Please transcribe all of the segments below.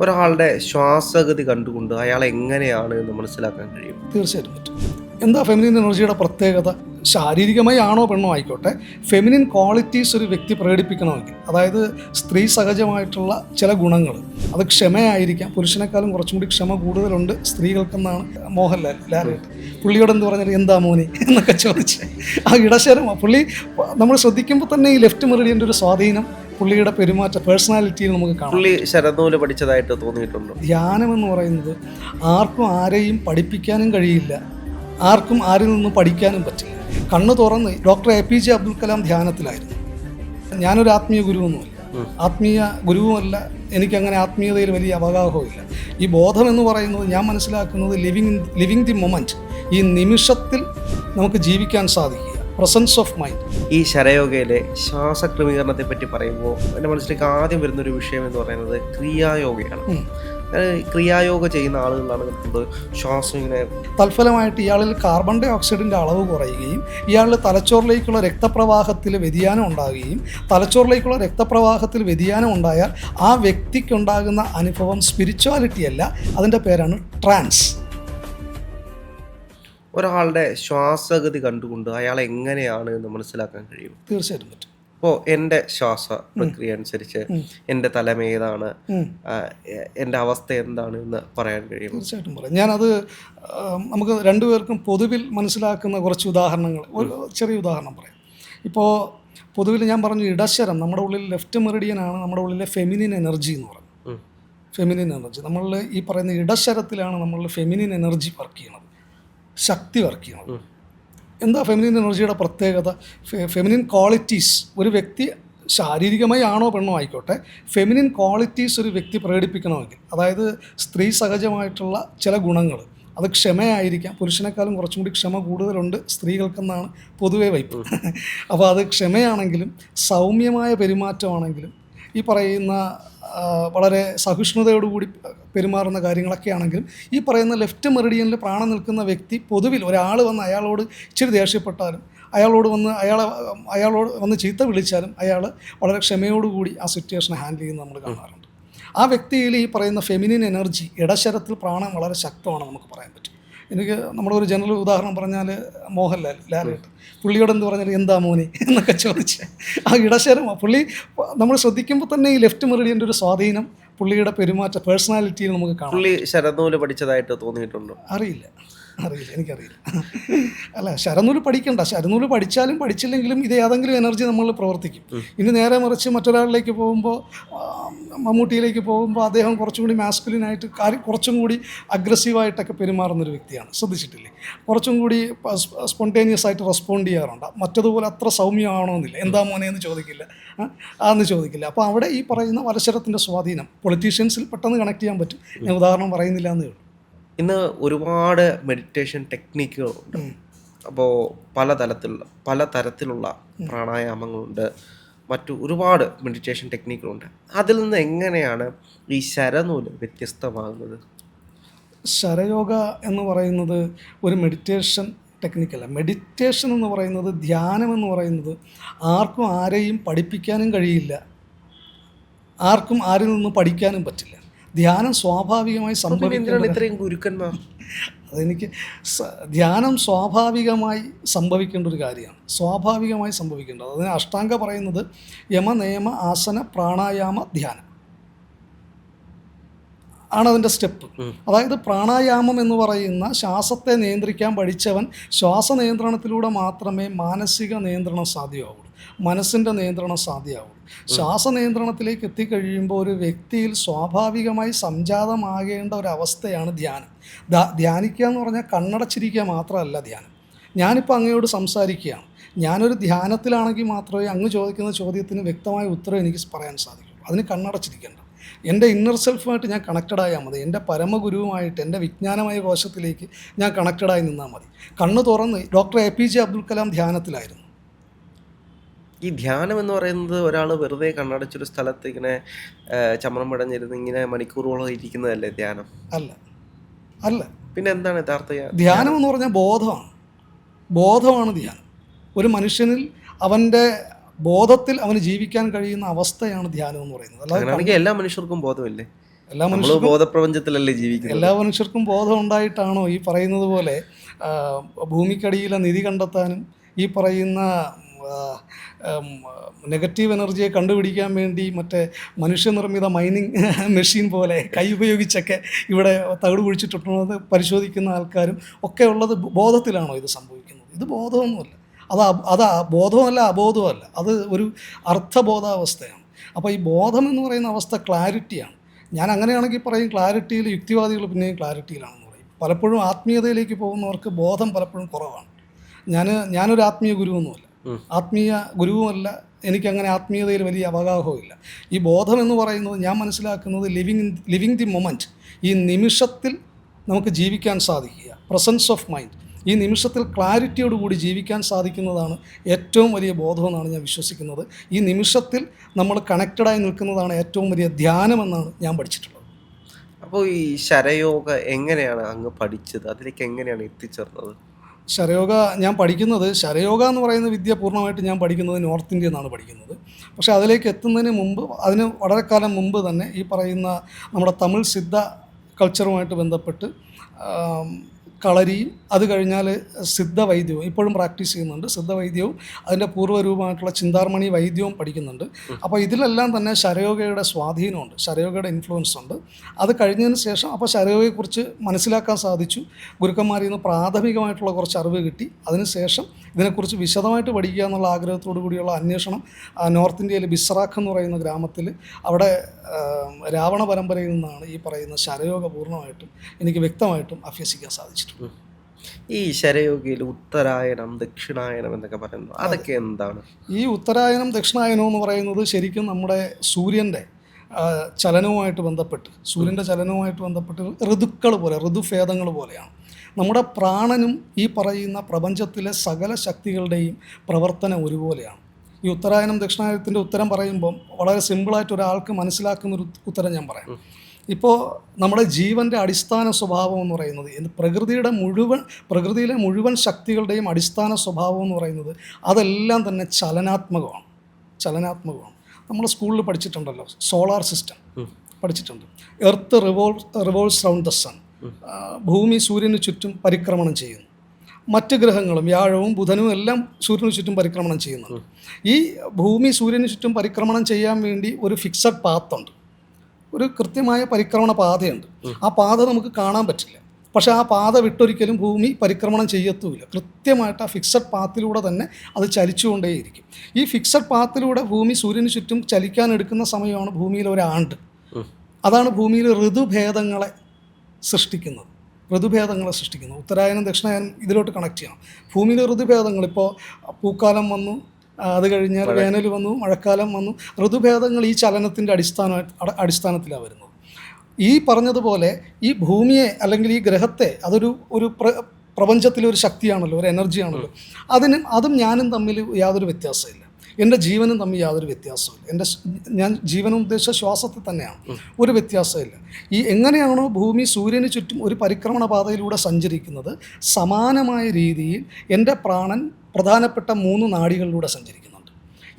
ഒരാളുടെ ശ്വാസഗതി കണ്ടുകൊണ്ട് അയാൾ എങ്ങനെയാണ് എന്ന് മനസ്സിലാക്കാൻ കഴിയും? തീർച്ചയായിട്ടും പറ്റും. എന്താ ഫെമിനിൻ എനർജിയുടെ പ്രത്യേകത? ശാരീരികമായി ആണോ പെണ്ണോ ആയിക്കോട്ടെ, ഫെമിനിൻ ക്വാളിറ്റീസ് ഒരു വ്യക്തി പ്രകടിപ്പിക്കണമെങ്കിൽ, അതായത് സ്ത്രീ സഹജമായിട്ടുള്ള ചില ഗുണങ്ങൾ, അത് ക്ഷമയായിരിക്കാം. പുരുഷനേക്കാളും കുറച്ചും കൂടി ക്ഷമ കൂടുതലുണ്ട് സ്ത്രീകൾക്കെന്നാണ് മോഹൻലാൽ ലാലേട്ട്. പുള്ളിയോട് എന്ത് പറഞ്ഞാൽ എന്താ മോനെ എന്നൊക്കെ ചോദിച്ച് ആ ഇടശരമാണ് പുള്ളി. നമ്മൾ ശ്രദ്ധിക്കുമ്പോൾ തന്നെ ഈ ലെഫ്റ്റ് മെറിഡിയൻ്റെ ഒരു സ്വാധീനം പുള്ളിയുടെ പെരുമാറ്റ പേഴ്സണാലിറ്റിയിൽ നമുക്ക് കാണാം. പുള്ളി ശരനൂല് പഠിച്ചതായിട്ട് തോന്നിയിട്ടുണ്ടോ? ധ്യാനം എന്ന് പറയുന്നത് ആർക്കും ആരെയും പഠിപ്പിക്കാനും കഴിയില്ല, ആർക്കും ആരിൽ നിന്നും പഠിക്കാനും പറ്റില്ല. കണ്ണു തുറന്ന് ഡോക്ടർ APJ അബ്ദുൽ കലാം ധ്യാനത്തിലായിരുന്നു. ഞാനൊരു ആത്മീയ ഗുരുവൊന്നുമല്ല, ആത്മീയ ഗുരുവുമല്ല, എനിക്കങ്ങനെ ആത്മീയതയിൽ വലിയ അവഗാഹവുമില്ല. ഈ ബോധം എന്ന് പറയുന്നത് ഞാൻ മനസ്സിലാക്കുന്നത് ലിവിങ് ദി മൊമെൻറ്റ്, ഈ നിമിഷത്തിൽ നമുക്ക് ജീവിക്കാൻ സാധിക്കുക, പ്രസൻസ് ഓഫ് മൈൻഡ്. ഈ ശരയോഗയിലെ ശ്വാസക്രമീകരണത്തെ പറ്റി പറയുമ്പോൾ എൻ്റെ മനസ്സിലേക്ക് ആദ്യം വരുന്നൊരു വിഷയം എന്ന് പറയുന്നത് ക്രിയായോഗയാണ്. ക്രിയായോഗ ചെയ്യുന്ന ആളുകളാണ് കണ്ടത് ശ്വാസം ഇങ്ങനെ തൽഫലമായിട്ട് ഇയാളിൽ കാർബൺ ഡൈ ഓക്സൈഡിൻ്റെ അളവ് കുറയുകയും ഇയാളിൽ തലച്ചോറിലേക്കുള്ള രക്തപ്രവാഹത്തിൽ വ്യതിയാനം ഉണ്ടാകുകയും, തലച്ചോറിലേക്കുള്ള രക്തപ്രവാഹത്തിൽ വ്യതിയാനം ഉണ്ടായാൽ ആ വ്യക്തിക്കുണ്ടാകുന്ന അനുഭവം സ്പിരിച്വാലിറ്റി അല്ല, അതിൻ്റെ പേരാണ് ട്രാൻസ്. ഒരാളുടെ ശ്വാസഗതി കണ്ടുകൊണ്ട് അയാൾ എങ്ങനെയാണ് എന്ന് മനസ്സിലാക്കാൻ കഴിയും? തീർച്ചയായിട്ടും പറ്റും. ഇപ്പോൾ എൻ്റെ ശ്വാസ പ്രക്രിയ അനുസരിച്ച് എൻ്റെ തലം ഏതാണ്, എൻ്റെ അവസ്ഥ എന്താണ് എന്ന് പറയാൻ കഴിയും? തീർച്ചയായിട്ടും പറയാം. ഞാനത് നമുക്ക് രണ്ടുപേർക്കും പൊതുവിൽ മനസ്സിലാക്കുന്ന കുറച്ച് ഉദാഹരണങ്ങൾ, ഒരു ചെറിയ ഉദാഹരണം പറയാം. ഇപ്പോൾ പൊതുവിൽ ഞാൻ പറഞ്ഞു, ഇടശരം നമ്മുടെ ഉള്ളിൽ ലെഫ്റ്റ് മെറിഡിയനാണ് നമ്മുടെ ഉള്ളിലെ ഫെമിനിൻ എനർജി എന്ന് പറയുന്നത്. ഫെമിനിൻ എനർജി നമ്മളിൽ ഈ പറയുന്ന ഇടശരത്തിലാണ് നമ്മളിൽ ഫെമിനിൻ എനർജി വർക്ക് ചെയ്യണത്, ശക്തി വർക്ക് ചെയ്യണത്. എന്താ ഫെമിനിൻ എനർജിയുടെ പ്രത്യേകത? ഫെമിനിൻ ക്വാളിറ്റീസ് ഒരു വ്യക്തി ശാരീരികമായി ആണോ പെണ്ണോ ആയിക്കോട്ടെ, ഫെമിനിൻ ക്വാളിറ്റീസ് ഒരു വ്യക്തി പ്രകടിപ്പിക്കണമെങ്കിൽ, അതായത് സ്ത്രീ സഹജമായിട്ടുള്ള ചില ഗുണങ്ങൾ, അത് ക്ഷമയായിരിക്കാം. പുരുഷനേക്കാളും കുറച്ചും കൂടി ക്ഷമ കൂടുതലുണ്ട് സ്ത്രീകൾക്കെന്നാണ് പൊതുവെ വയ്പ്. അപ്പോൾ അത് ക്ഷമയാണെങ്കിലും സൗമ്യമായ പെരുമാറ്റമാണെങ്കിലും ഈ പറയുന്ന വളരെ സഹിഷ്ണുതയോടുകൂടി പെരുമാറുന്ന കാര്യങ്ങളൊക്കെ ആണെങ്കിലും, ഈ പറയുന്ന ലെഫ്റ്റ് മെറിഡിയനിൽ പ്രാണം നിൽക്കുന്ന വ്യക്തി പൊതുവിൽ ഒരാൾ വന്ന് അയാളോട് ഇച്ചിരി ദേഷ്യപ്പെട്ടാലും, അയാളോട് വന്ന് ചീത്ത വിളിച്ചാലും അയാൾ വളരെ ക്ഷമയോടുകൂടി ആ സിറ്റുവേഷനെ ഹാൻഡിൽ ചെയ്യുന്നത് നമ്മൾ കാണാറുണ്ട്. ആ വ്യക്തിയിൽ ഈ പറയുന്ന ഫെമിനിൻ എനർജി, ഇടശരത്തിൽ പ്രാണം വളരെ ശക്തമാണ് നമുക്ക് പറയാൻ പറ്റും. എനിക്ക് നമ്മളൊരു ജനറൽ ഉദാഹരണം പറഞ്ഞാൽ മോഹൻലാൽ ലാലേട്ട്, പുള്ളിയോട് എന്ത് പറഞ്ഞാൽ എന്താ മോനെ എന്നൊക്കെ ചോദിച്ച് ആ ഇടശരമാണ് പുള്ളി. നമ്മൾ ശ്രദ്ധിക്കുമ്പോൾ തന്നെ ഈ ലെഫ്റ്റ് മെറിഡിയൻ്റെ ഒരു സ്വാധീനം പുള്ളിയുടെ പെരുമാറ്റ പേഴ്സണാലിറ്റിയിൽ നമുക്ക് കാണാം. പുള്ളി ശരനൂല് പഠിച്ചതായിട്ട് തോന്നിയിട്ടുണ്ടോ? അറിയില്ല, എനിക്കറിയില്ല. അല്ല, ശരനൂല് പഠിക്കണ്ട, ശരനൂല് പഠിച്ചാലും പഠിച്ചില്ലെങ്കിലും ഇത് ഏതെങ്കിലും എനർജി നമ്മളിൽ പ്രവർത്തിക്കും. ഇനി നേരെ മറിച്ച് മറ്റൊരാളിലേക്ക് പോകുമ്പോൾ, മമ്മൂട്ടിയിലേക്ക് പോകുമ്പോൾ അദ്ദേഹം കുറച്ചും കൂടി മാസ്കുലിനായിട്ട് കുറച്ചും കൂടി അഗ്രസീവായിട്ടൊക്കെ പെരുമാറുന്നൊരു വ്യക്തിയാണ്, ശ്രദ്ധിച്ചിട്ടില്ലേ? കുറച്ചും കൂടി സ്പോണ്ടേനിയസ് ആയിട്ട് റെസ്പോണ്ട് ചെയ്യാറുണ്ട്. മറ്റതുപോലെ അത്ര സൗമ്യമാണോന്നില്ല, എന്താ മോനെ എന്ന് ചോദിക്കില്ല, അതെന്ന് ചോദിക്കില്ല. അപ്പോൾ അവിടെ ഈ പറയുന്ന വലശരത്തിൻ്റെ സ്വാധീനം പൊളിറ്റീഷ്യൻസിൽ പെട്ടെന്ന് കണക്ട് ചെയ്യാൻ പറ്റും. ഞാൻ ഉദാഹരണം പറയുന്നില്ല എന്നേ ഉള്ളൂ. ഇന്ന് ഒരുപാട് മെഡിറ്റേഷൻ ടെക്നിക്കുകളുണ്ട്. അപ്പോൾ പല തരത്തിലുള്ള പ്രാണായാമങ്ങളുണ്ട്, മറ്റു ഒരുപാട് മെഡിറ്റേഷൻ ടെക്നിക്കുകളുണ്ട്. അതിൽ നിന്ന് എങ്ങനെയാണ് ഈ ശരനൂല് വ്യത്യസ്തമാകുന്നത്? ശരയോഗ എന്ന് പറയുന്നത് ഒരു മെഡിറ്റേഷൻ ടെക്നിക്കല്ല. മെഡിറ്റേഷൻ എന്ന് പറയുന്നത്, ധ്യാനം എന്ന് പറയുന്നത് ആർക്കും ആരെയും പഠിപ്പിക്കാനും കഴിയില്ല, ആർക്കും ആരിൽ നിന്നും പഠിക്കാനും പറ്റില്ല. ധ്യാനം സ്വാഭാവികമായി ധ്യാനം സ്വാഭാവികമായി സംഭവിക്കേണ്ട ഒരു കാര്യമാണ്, സ്വാഭാവികമായി സംഭവിക്കേണ്ടത്. അതിന് അഷ്ടാംഗ പറയുന്നത് യമ നിയമ ആസന പ്രാണായാമ ധ്യാനം ആണതിൻ്റെ സ്റ്റെപ്പ്. അതായത് പ്രാണായാമം എന്ന് പറയുന്ന ശ്വാസത്തെ നിയന്ത്രിക്കാൻ പഠിച്ചവൻ ശ്വാസനിയന്ത്രണത്തിലൂടെ മാത്രമേ മാനസിക നിയന്ത്രണം സാധ്യമാവുള്ളൂ, മനസ്സിൻ്റെ നിയന്ത്രണം സാധ്യമാവുള്ളൂ. ശ്വാസനിയന്ത്രണത്തിലേക്ക് എത്തിക്കഴിയുമ്പോൾ ഒരു വ്യക്തിയിൽ സ്വാഭാവികമായി സംജാതമാകേണ്ട ഒരവസ്ഥയാണ് ധ്യാനം. ധ്യാനിക്കുക എന്ന് പറഞ്ഞാൽ കണ്ണടച്ചിരിക്കുക മാത്രമല്ല ധ്യാനം. ഞാനിപ്പോൾ അങ്ങയോട് സംസാരിക്കുകയാണ്, ഞാനൊരു ധ്യാനത്തിലാണെങ്കിൽ മാത്രമേ അങ്ങ് ചോദിക്കുന്ന ചോദ്യത്തിന് വ്യക്തമായ ഉത്തരം എനിക്ക് പറയാൻ സാധിക്കുള്ളൂ. അതിന് കണ്ണടച്ചിരിക്കേണ്ട, എൻ്റെ ഇന്നർ സെൽഫുമായിട്ട് ഞാൻ കണക്റ്റഡ് ആയാൽ മതി, എൻ്റെ പരമഗുരുവുമായിട്ട്, എൻ്റെ വിജ്ഞാനമായ കോശത്തിലേക്ക് ഞാൻ കണക്റ്റഡായി നിന്നാൽ മതി. കണ്ണു തുറന്ന് ഡോക്ടർ APJ അബ്ദുൽ കലാം ധ്യാനത്തിലായിരുന്നു. ഈ ധ്യാനം എന്ന് പറയുന്നത് ഒരാൾ വെറുതെ കണ്ണടച്ചൊരു സ്ഥലത്ത് ഇങ്ങനെ ചമണം പടഞ്ഞിരുന്ന് ഇങ്ങനെ മണിക്കൂറുകളോ ഇരിക്കുന്നതല്ലേ ധ്യാനം? അല്ല. പിന്നെ എന്താണ് യഥാർത്ഥ ധ്യാനം എന്ന് പറഞ്ഞാൽ ബോധമാണ് ധ്യാനം. ഒരു മനുഷ്യനിൽ അവൻ്റെ ബോധത്തിൽ അവന് ജീവിക്കാൻ കഴിയുന്ന അവസ്ഥയാണ് ധ്യാനം എന്ന് പറയുന്നത്. അല്ലാതെ എല്ലാ മനുഷ്യർക്കും ബോധമില്ലേ? എല്ലാ നമ്മൾ മനുഷ്യർക്കും ബോധപ്രപഞ്ചത്തിലല്ലേ ജീവിക്കുന്നത്. എല്ലാ മനുഷ്യർക്കും ബോധം ഉണ്ടായിട്ടാണോ ഈ പറയുന്നത് പോലെ ഭൂമിക്കടിയിലെ നിധി കണ്ടെത്താനും ഈ പറയുന്ന നെഗറ്റീവ് എനർജിയെ കണ്ടുപിടിക്കാൻ വേണ്ടി മറ്റേ മനുഷ്യനിർമ്മിത മൈനിങ് മെഷീൻ പോലെ കൈ ഉപയോഗിച്ചൊക്കെ ഇവിടെ തകിട് കുഴിച്ചിട്ടുള്ളത് പരിശോധിക്കുന്ന ആൾക്കാരും ഒക്കെ ഉള്ളത് ബോധത്തിലാണോ ഇത് സംഭവിക്കുന്നത്? ഇത് ബോധമൊന്നുമല്ല. അത് ബോധമല്ല, അബോധമല്ല, അത് ഒരു അർത്ഥബോധാവസ്ഥയാണ്. അപ്പോൾ ഈ ബോധം എന്ന് പറയുന്ന അവസ്ഥ ക്ലാരിറ്റിയാണ്. ഞാൻ അങ്ങനെയാണെങ്കിൽ പറയും ക്ലാരിറ്റിയിൽ, യുക്തിവാദികൾ പിന്നെയും ക്ലാരിറ്റിയിലാണെന്ന് പറയും. പലപ്പോഴും ആത്മീയതയിലേക്ക് പോകുന്നവർക്ക് ബോധം പലപ്പോഴും കുറവാണ്. ഞാനൊരു ആത്മീയ ഗുരുവൊന്നുമല്ല, ആത്മീയ ഗുരുവുമല്ല, എനിക്കങ്ങനെ ആത്മീയതയിൽ വലിയ അവഗാഹവുമില്ല. ഈ ബോധം എന്ന് പറയുന്നത് ഞാൻ മനസ്സിലാക്കുന്നത് ലിവിങ് ദി മൊമെൻറ്റ്, ഈ നിമിഷത്തിൽ നമുക്ക് ജീവിക്കാൻ സാധിക്കുക, പ്രസൻസ് ഓഫ് മൈൻഡ്, ഈ നിമിഷത്തിൽ ക്ലാരിറ്റിയോടുകൂടി ജീവിക്കാൻ സാധിക്കുന്നതാണ് ഏറ്റവും വലിയ ബോധമെന്നാണ് ഞാൻ വിശ്വസിക്കുന്നത്. ഈ നിമിഷത്തിൽ നമ്മൾ കണക്റ്റഡായി നിൽക്കുന്നതാണ് ഏറ്റവും വലിയ ധ്യാനമെന്നാണ് ഞാൻ പഠിച്ചിട്ടുള്ളത്. അപ്പോൾ ഈ ശരയോഗ എങ്ങനെയാണ് അങ്ങ് പഠിച്ചത്? അതിലേക്ക് എങ്ങനെയാണ് എത്തിച്ചേർന്നത്? ശരയോഗ ഞാൻ പഠിക്കുന്നത്, ശരയോഗ എന്ന് പറയുന്ന വിദ്യ പൂർണ്ണമായിട്ട് ഞാൻ പഠിക്കുന്നത് നോർത്ത് ഇന്ത്യയിൽ നിന്നാണ് പഠിക്കുന്നത്. പക്ഷേ അതിലേക്ക് എത്തുന്നതിന് മുമ്പ്, അതിന് വളരെ കാലം മുമ്പ് തന്നെ ഈ പറയുന്ന നമ്മുടെ തമിഴ് സിദ്ധ കൾച്ചറുമായിട്ട് ബന്ധപ്പെട്ട് കളരിയും അത് കഴിഞ്ഞാൽ സിദ്ധവൈദ്യവും ഇപ്പോഴും പ്രാക്ടീസ് ചെയ്യുന്നുണ്ട്. സിദ്ധവൈദ്യവും അതിൻ്റെ പൂർവ്വരൂപമായിട്ടുള്ള ചിന്താർമണി വൈദ്യവും പഠിക്കുന്നുണ്ട്. അപ്പോൾ ഇതിലെല്ലാം തന്നെ ശരയോഗയുടെ സ്വാധീനമുണ്ട്, ശരയോഗയുടെ ഇൻഫ്ലുവൻസ് ഉണ്ട്. അത് കഴിഞ്ഞതിന് ശേഷം അപ്പോൾ ശരയോഗയെക്കുറിച്ച് മനസ്സിലാക്കാൻ സാധിച്ചു. ഗുരുക്കന്മാരിൽ നിന്ന് പ്രാഥമികമായിട്ടുള്ള കുറച്ച് അറിവ് കിട്ടി. അതിനുശേഷം ഇതിനെക്കുറിച്ച് വിശദമായിട്ട് പഠിക്കുക എന്നുള്ള ആഗ്രഹത്തോടു കൂടിയുള്ള അന്വേഷണം നോർത്ത് ഇന്ത്യയിൽ ബിസ്റാഖ് എന്ന് പറയുന്ന ഗ്രാമത്തിൽ, അവിടെ രാവണ പരമ്പരയിൽ നിന്നാണ് ഈ പറയുന്ന ശരയോഗ പൂർണ്ണമായിട്ടും എനിക്ക് വ്യക്തമായിട്ടും അഭ്യസിക്കാൻ സാധിച്ചിട്ടുണ്ട്. ഈ ശരയോഗയിൽ ഉത്തരായണം, ദക്ഷിണായനം എന്നൊക്കെ പറയുന്നത് അതൊക്കെ എന്താണ്? ഈ ഉത്തരായനം ദക്ഷിണായനം എന്ന് പറയുന്നത് ശരിക്കും നമ്മുടെ സൂര്യൻ്റെ ചലനവുമായിട്ട് ബന്ധപ്പെട്ട്, സൂര്യൻ്റെ ചലനവുമായിട്ട് ബന്ധപ്പെട്ട് ഋതുക്കൾ പോലെ, ഋതുഭേദങ്ങൾ പോലെയാണ്. നമ്മുടെ പ്രാണനും ഈ പറയുന്ന പ്രപഞ്ചത്തിലെ സകല ശക്തികളുടെയും പ്രവർത്തനം ഒരുപോലെയാണ്. ഈ ഉത്തരായനം ദക്ഷിണായനത്തിൻ്റെ ഉത്തരം പറയുമ്പം വളരെ സിമ്പിളായിട്ട് ഒരാൾക്ക് മനസ്സിലാക്കുന്നൊരു ഉത്തരം ഞാൻ പറയാം. ഇപ്പോൾ നമ്മുടെ ജീവൻ്റെ അടിസ്ഥാന സ്വഭാവം എന്ന് പറയുന്നത്, പ്രകൃതിയിലെ മുഴുവൻ ശക്തികളുടെയും അടിസ്ഥാന സ്വഭാവം എന്ന് പറയുന്നത് അതെല്ലാം തന്നെ ചലനാത്മകമാണ്. നമ്മൾ സ്കൂളിൽ പഠിച്ചിട്ടുണ്ടല്ലോ, സോളാർ സിസ്റ്റം പഠിച്ചിട്ടുണ്ട്. Earth revolves round the sun. ഭൂമി സൂര്യന് ചുറ്റും പരിക്രമണം ചെയ്യുന്നു. മറ്റ് ഗ്രഹങ്ങളും വ്യാഴവും ബുധനും എല്ലാം സൂര്യന് ചുറ്റും പരിക്രമണം ചെയ്യുന്നുണ്ട്. ഈ ഭൂമി സൂര്യന് ചുറ്റും പരിക്രമണം ചെയ്യാൻ വേണ്ടി ഒരു ഫിക്സഡ് പാത്തുണ്ട്, ഒരു കൃത്യമായ പരിക്രമണ പാതയുണ്ട്. ആ പാത നമുക്ക് കാണാൻ പറ്റില്ല, പക്ഷേ ആ പാത വിട്ടൊരിക്കലും ഭൂമി പരിക്രമണം ചെയ്യത്തുമില്ല. കൃത്യമായിട്ട് ആ ഫിക്സഡ് പാത്തിലൂടെ തന്നെ അത് ചലിച്ചുകൊണ്ടേയിരിക്കും. ഈ ഫിക്സഡ് പാത്തിലൂടെ ഭൂമി സൂര്യന് ചുറ്റും ചലിക്കാനെടുക്കുന്ന സമയമാണ് ഭൂമിയിലെ ഒരാണ്ട്. അതാണ് ഭൂമിയിൽ ഋതുഭേദങ്ങളെ സൃഷ്ടിക്കുന്നത്. ഉത്തരായനം ദക്ഷിണായനം ഇതിലോട്ട് കണക്ട് ചെയ്യണം. ഭൂമിയിലെ ഋതുഭേദങ്ങൾ, ഇപ്പോൾ പൂക്കാലം വന്നു, അത് കഴിഞ്ഞാൽ വേനൽ വന്നു, മഴക്കാലം വന്നു. ഋതുഭേദങ്ങൾ ഈ ചലനത്തിൻ്റെ അടിസ്ഥാനത്തിലാണ് വരുന്നത്. ഈ പറഞ്ഞതുപോലെ ഈ ഭൂമിയെ അല്ലെങ്കിൽ ഈ ഗ്രഹത്തെ അതൊരു പ്രപഞ്ചത്തിലെ ഒരു ശക്തിയാണല്ലോ, ഒരു എനർജിയാണല്ലോ. അതും ഞാനും തമ്മിൽ യാതൊരു വ്യത്യാസമില്ല, എൻ്റെ ജീവനും തമ്മിൽ യാതൊരു വ്യത്യാസമില്ല. ഞാൻ ജീവനം ഉദ്ദേശിച്ച ശ്വാസത്തിൽ തന്നെയാണ്, ഒരു വ്യത്യാസമില്ല. ഈ എങ്ങനെയാണോ ഭൂമി സൂര്യന് ചുറ്റും ഒരു പരിക്രമണ പാതയിലൂടെ സഞ്ചരിക്കുന്നത്, സമാനമായ രീതിയിൽ എൻ്റെ പ്രാണൻ പ്രധാനപ്പെട്ട 3 നാഡികളിലൂടെ സഞ്ചരിക്കുന്നുണ്ട്.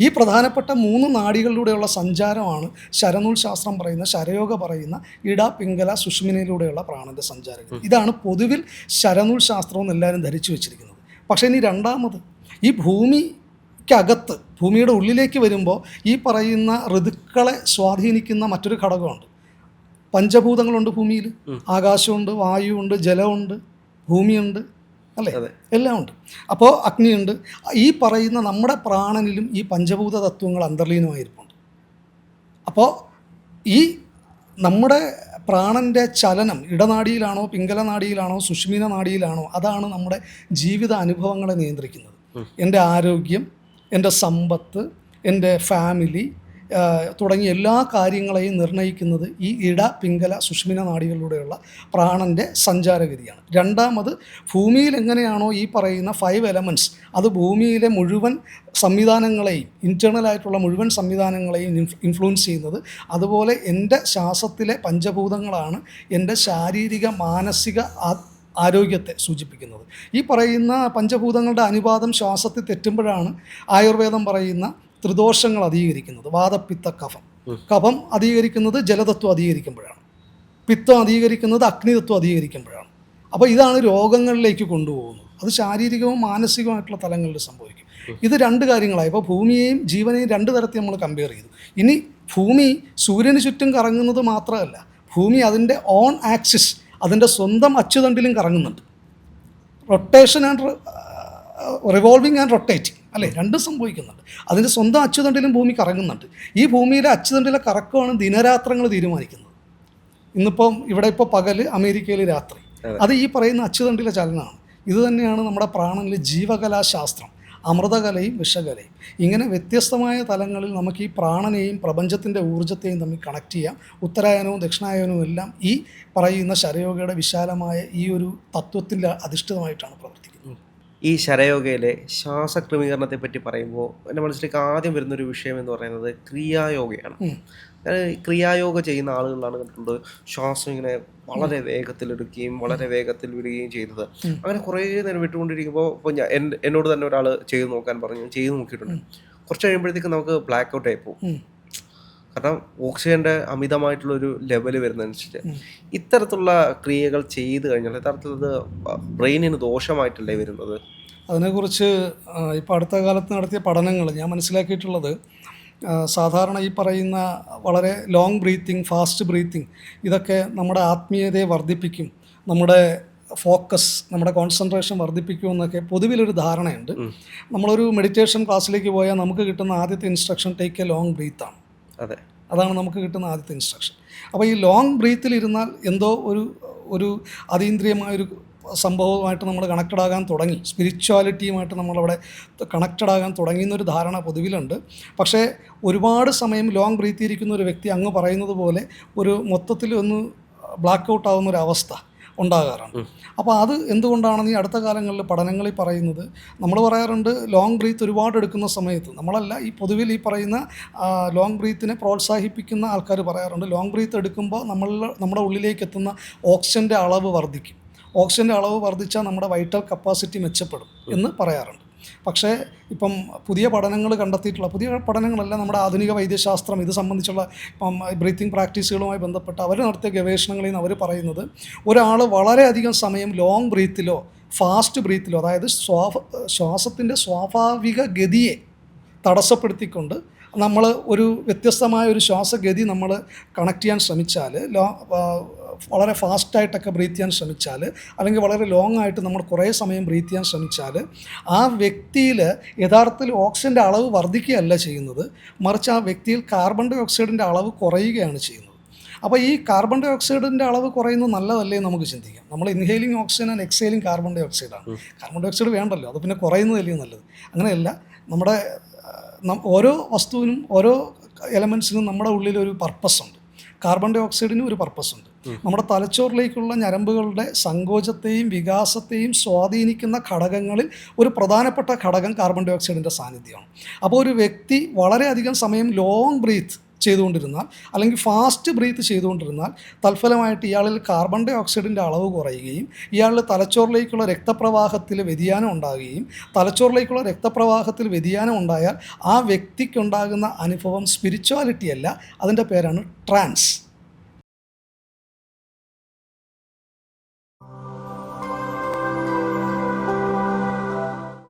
ഈ പ്രധാനപ്പെട്ട 3 നാഡികളിലൂടെയുള്ള സഞ്ചാരമാണ് ശരനൂൽ ശാസ്ത്രം പറയുന്ന, ശരയോഗ പറയുന്ന ഇട, പിംഗല, സുഷ്മിനയിലൂടെയുള്ള പ്രാണൻ്റെ സഞ്ചാരം. ഇതാണ് പൊതുവിൽ ശരനൂൽ ശാസ്ത്രം എന്ന് എല്ലാവരും ധരിച്ചു വെച്ചിരിക്കുന്നത്. പക്ഷേ ഇനി രണ്ടാമത്, ഈ ഭൂമിക്കകത്ത്, ഭൂമിയുടെ ഉള്ളിലേക്ക് വരുമ്പോൾ ഈ പറയുന്ന ഋതുക്കളെ സ്വാധീനിക്കുന്ന മറ്റൊരു ഘടകമുണ്ട്. പഞ്ചഭൂതങ്ങളുണ്ട് ഭൂമിയിൽ. ആകാശമുണ്ട്, വായുവുണ്ട്, ജലമുണ്ട്, ഭൂമിയുണ്ട്, അല്ലേ, എല്ലാം ഉണ്ട്. അപ്പോൾ അഗ്നിയുണ്ട്. ഈ പറയുന്ന നമ്മുടെ പ്രാണനിലും ഈ പഞ്ചഭൂത തത്വങ്ങൾ അന്തർലീനമായിരിപ്പുണ്ട്. അപ്പോൾ ഈ നമ്മുടെ പ്രാണൻ്റെ ചലനം ഇടനാഡിയിലാണോ, പിംഗല നാഡിയിലാണോ, സുഷ്മിന നാഡിയിലാണോ, അതാണ് നമ്മുടെ ജീവിത അനുഭവങ്ങളെ നിയന്ത്രിക്കുന്നത്. എൻ്റെ ആരോഗ്യം, എൻ്റെ സമ്പത്ത്, എൻ്റെ ഫാമിലി തുടങ്ങിയ എല്ലാ കാര്യങ്ങളെയും നിർണ്ണയിക്കുന്നത് ഈ ഇട, പിംഗല, സുഷ്മിന നാഡികളിലൂടെയുള്ള പ്രാണൻ്റെ സഞ്ചാരഗതിയാണ്. രണ്ടാമത്, ഭൂമിയിൽ എങ്ങനെയാണോ ഈ പറയുന്ന 5 എലമെൻറ്റ്സ്, അത് ഭൂമിയിലെ മുഴുവൻ സംവിധാനങ്ങളെയും, ഇൻറ്റേർണലായിട്ടുള്ള മുഴുവൻ സംവിധാനങ്ങളെയും ഇൻഫ്ലുവൻസ് ചെയ്യുന്നത്, അതുപോലെ എൻ്റെ ശ്വാസത്തിലെ പഞ്ചഭൂതങ്ങളാണ് എൻ്റെ ശാരീരിക മാനസിക ആരോഗ്യത്തെ സൂചിപ്പിക്കുന്നത്. ഈ പറയുന്ന പഞ്ചഭൂതങ്ങളുടെ അനുപാതം ശ്വാസത്തിൽ തെറ്റുമ്പോഴാണ് ആയുർവേദം പറയുന്ന ത്രിദോഷങ്ങൾ അധികരിക്കുന്നത്. വാതപ്പിത്ത കഫം അധികരിക്കുന്നത് ജലതത്വം അധികരിക്കുമ്പോഴാണ്. പിത്തം അധികരിക്കുന്നത് അഗ്നിതത്വം അധികരിക്കുമ്പോഴാണ്. അപ്പോൾ ഇതാണ് രോഗങ്ങളിലേക്ക് കൊണ്ടുപോകുന്നത്. അത് ശാരീരികവും മാനസികവുമായിട്ടുള്ള തലങ്ങളിൽ സംഭവിക്കും. ഇത് രണ്ട് കാര്യങ്ങളായി. ഇപ്പോൾ ഭൂമിയെയും ജീവനെയും രണ്ട് തരത്തിൽ നമ്മൾ കമ്പയർ ചെയ്തു. ഇനി ഭൂമി സൂര്യന് ചുറ്റും കറങ്ങുന്നത് മാത്രമല്ല, ഭൂമി അതിൻ്റെ ഓൺ ആക്സിസ്, അതിൻ്റെ സ്വന്തം അച്ചുതണ്ടിലും കറങ്ങുന്നുണ്ട്. Rotation and revolving and rotating അല്ലേ, രണ്ടും സംഭവിക്കുന്നുണ്ട്. അതിൻ്റെ സ്വന്തം അച്ചുതണ്ടിലും ഭൂമി കറങ്ങുന്നുണ്ട്. ഈ ഭൂമിയിലെ അച്ചുതണ്ടിലെ കറക്കമാണ് ദിനരാത്രങ്ങൾ തീരുമാനിക്കുന്നത്. ഇന്നിപ്പം ഇവിടെ ഇപ്പോൾ പകൽ, അമേരിക്കയിൽ രാത്രി. അത് ഈ പറയുന്ന അച്ചുതണ്ടിലെ ചലനമാണ്. ഇത് തന്നെയാണ് നമ്മുടെ പ്രാണനിലെ ജീവകലാശാസ്ത്രം, അമൃതകലയും വിഷകലയും. ഇങ്ങനെ വ്യത്യസ്തമായ തലങ്ങളിൽ നമുക്ക് ഈ പ്രാണനെയും പ്രപഞ്ചത്തിൻ്റെ ഊർജ്ജത്തെയും തമ്മിൽ കണക്ട് ചെയ്യാം. ഉത്തരായനവും ദക്ഷിണായനവും എല്ലാം ഈ പറയുന്ന ശരയോഗയുടെ വിശാലമായ ഈ ഒരു തത്വത്തിൽ അധിഷ്ഠിതമായിട്ടാണ് പ്രവർത്തിക്കുന്നത്. ഈ ശരയോഗയിലെ ശ്വാസക്രമീകരണത്തെ പറ്റി പറയുമ്പോൾ എൻ്റെ മനസ്സിലേക്ക് ആദ്യം വരുന്നൊരു വിഷയം എന്ന് പറയുന്നത് ക്രിയായോഗയാണ്. ക്രിയായോഗ ചെയ്യുന്ന ആളുകളാണ് കണ്ടിട്ടുണ്ട് ശ്വാസം ഇങ്ങനെ വളരെ വേഗത്തിലെടുക്കുകയും വളരെ വേഗത്തിൽ വിടുകയും ചെയ്യുന്നത്. അങ്ങനെ കുറേ നേരം വിട്ടുകൊണ്ടിരിക്കുമ്പോൾ ഇപ്പോൾ എന്നോട് തന്നെ ഒരാൾ ചെയ്ത് നോക്കാൻ പറഞ്ഞു, ചെയ്ത് നോക്കിയിട്ടുണ്ട്. കുറച്ച് കഴിയുമ്പോഴത്തേക്ക് നമുക്ക് ബ്ലാക്ക് ഔട്ട് ആയി പോകും. കാരണം ഓക്സിജൻ്റെ അമിതമായിട്ടുള്ളൊരു ലെവൽ വരുന്നതനുസരിച്ച് ഇത്തരത്തിലുള്ള ക്രിയകൾ ചെയ്ത് കഴിഞ്ഞാൽ യഥാർത്ഥത്തിൽ ബ്രെയിനിന് ദോഷമായിട്ടല്ലേ വരുന്നത്? അതിനെക്കുറിച്ച് ഇപ്പോൾ അടുത്ത കാലത്ത് നടത്തിയ പഠനങ്ങൾ ഞാൻ മനസ്സിലാക്കിയിട്ടുള്ളത്, സാധാരണ ഈ പറയുന്ന വളരെ ലോങ് ബ്രീത്തിങ്, ഫാസ്റ്റ് ബ്രീത്തിങ്, ഇതൊക്കെ നമ്മുടെ ആത്മീയതയെ വർദ്ധിപ്പിക്കും, നമ്മുടെ ഫോക്കസ്, നമ്മുടെ കോൺസെൻട്രേഷൻ വർദ്ധിപ്പിക്കുമെന്നൊക്കെ പൊതുവിലൊരു ധാരണയുണ്ട്. നമ്മളൊരു മെഡിറ്റേഷൻ ക്ലാസ്സിലേക്ക് പോയാൽ നമുക്ക് കിട്ടുന്ന ആദ്യത്തെ ഇൻസ്ട്രക്ഷൻ ടേക്ക് എ ലോങ് ബ്രീത്താണ്. അതെ, അതാണ് നമുക്ക് കിട്ടുന്ന ആദ്യത്തെ ഇൻസ്ട്രക്ഷൻ. അപ്പോൾ ഈ ലോങ് ബ്രീത്തിലിരുന്നാൽ എന്തോ ഒരു അതീന്ദ്രിയമായൊരു സംഭവമായിട്ട് നമ്മൾ കണക്റ്റഡ് ആകാൻ തുടങ്ങി, സ്പിരിച്വാലിറ്റിയുമായിട്ട് നമ്മളവിടെ കണക്റ്റഡ് ആകാൻ തുടങ്ങിയെന്നൊരു ധാരണ പൊതുവിലുണ്ട്. പക്ഷേ ഒരുപാട് സമയം ലോങ് ബ്രീത്ത് ഇരിക്കുന്ന ഒരു വ്യക്തി അങ്ങ് പറയുന്നത് പോലെ ഒരു മൊത്തത്തിൽ ഒന്ന് ബ്ലാക്ക് ഔട്ട് ആവുന്ന ഒരു അവസ്ഥ ഉണ്ടാകാറുണ്ട്. അപ്പോൾ അത് എന്തുകൊണ്ടാണെന്ന് ഈ അടുത്ത കാലങ്ങളിൽ പഠനങ്ങളിൽ പറയുന്നത്, നമ്മൾ പറയാറുണ്ട് ലോങ് ബ്രീത്ത് ഒരുപാട് എടുക്കുന്ന സമയത്ത്, നമ്മളല്ല, ഈ പൊതുവിൽ ഈ പറയുന്ന ലോങ് ബ്രീത്തിനെ പ്രോത്സാഹിപ്പിക്കുന്ന ആൾക്കാർ പറയാറുണ്ട്, ലോങ് ബ്രീത്ത് എടുക്കുമ്പോൾ നമ്മുടെ ഉള്ളിലേക്ക് എത്തുന്ന ഓക്സിജൻ്റെ അളവ് വർദ്ധിക്കും. ഓക്സിജൻ്റെ അളവ് വർദ്ധിച്ചാൽ നമ്മുടെ വൈറ്റൽ കപ്പാസിറ്റി മെച്ചപ്പെടും എന്ന് പറയാറുണ്ട്. പക്ഷേ ഇപ്പം പുതിയ പഠനങ്ങൾ കണ്ടെത്തിയിട്ടുള്ള, പുതിയ പഠനങ്ങളല്ല, നമ്മുടെ ആധുനിക വൈദ്യശാസ്ത്രം ഇത് സംബന്ധിച്ചുള്ള ഇപ്പം ബ്രീത്തിങ് പ്രാക്ടീസുകളുമായി ബന്ധപ്പെട്ട് അവർ നടത്തിയ ഗവേഷണങ്ങളിൽ നിന്ന് അവർ പറയുന്നത്, ഒരാൾ വളരെയധികം സമയം ലോങ് ബ്രീത്തിലോ ഫാസ്റ്റ് ബ്രീത്തിലോ, അതായത് ശ്വാസത്തിൻ്റെ സ്വാഭാവിക ഗതിയെ തടസ്സപ്പെടുത്തിക്കൊണ്ട് നമ്മൾ ഒരു വ്യത്യസ്തമായ ഒരു ശ്വാസഗതി നമ്മൾ കണക്ട് ചെയ്യാൻ ശ്രമിച്ചാൽ, വളരെ ഫാസ്റ്റായിട്ടൊക്കെ ബ്രീത്ത് ചെയ്യാൻ ശ്രമിച്ചാൽ, അല്ലെങ്കിൽ വളരെ ലോങ് ആയിട്ട് നമ്മൾ കുറേ സമയം ബ്രീത്ത് ചെയ്യാൻ ശ്രമിച്ചാൽ, ആ വ്യക്തിയിൽ യഥാർത്ഥത്തിൽ ഓക്സിജൻ്റെ അളവ് വർദ്ധിക്കുകയല്ല ചെയ്യുന്നത്, മറിച്ച് ആ വ്യക്തിയിൽ കാർബൺ ഡൈ ഓക്സൈഡിൻ്റെ അളവ് കുറയുകയാണ് ചെയ്യുന്നത്. അപ്പോൾ ഈ കാർബൺ ഡൈ ഓക്സൈഡിൻ്റെ അളവ് കുറയുന്നത് നല്ലതല്ലേ നമുക്ക് ചിന്തിക്കാം. നമ്മൾ inhaling oxygen and exhaling carbon ഡൈ ഓക്സൈഡാണ്. കാർബൺ ഡൈ ഓക്സൈഡ് വേണ്ടല്ലോ, അത് പിന്നെ കുറയുന്നതല്ലേ നല്ലത്. അങ്ങനെയല്ല, നമ്മുടെ ഓരോ വസ്തുവിനും ഓരോ എലമെൻസിനും നമ്മുടെ ഉള്ളിലൊരു പർപ്പസ് ഉണ്ട്. കാർബൺ ഡൈ ഓക്സൈഡിനും ഒരു പർപ്പസ് ഉണ്ട്. നമ്മുടെ തലച്ചോറിലേക്കുള്ള ഞരമ്പുകളുടെ സങ്കോചത്തെയും വികാസത്തെയും സ്വാധീനിക്കുന്ന ഘടകങ്ങളിൽ ഒരു പ്രധാനപ്പെട്ട ഘടകം കാർബൺ ഡൈ ഓക്സൈഡിൻ്റെ സാന്നിധ്യമാണ്. അപ്പോൾ ഒരു വ്യക്തി വളരെയധികം സമയം ലോങ് ബ്രീത്ത് ചെയ്തുകൊണ്ടിരുന്നാൽ, അല്ലെങ്കിൽ ഫാസ്റ്റ് ബ്രീത്ത് ചെയ്തുകൊണ്ടിരുന്നാൽ, തൽഫലമായിട്ട് ഇയാളിൽ കാർബൺ ഡൈ ഓക്സൈഡിൻ്റെ അളവ് കുറയുകയും ഇയാളുടെ തലച്ചോറിലേക്കുള്ള രക്തപ്രവാഹത്തിൽ വ്യതിയാനം ഉണ്ടാകുകയും, തലച്ചോറിലേക്കുള്ള രക്തപ്രവാഹത്തിൽ വ്യതിയാനം ഉണ്ടായാൽ ആ വ്യക്തിക്കുണ്ടാകുന്ന അനുഭവം സ്പിരിച്വാലിറ്റി അല്ല, അതിൻ്റെ പേരാണ് ട്രാൻസ്.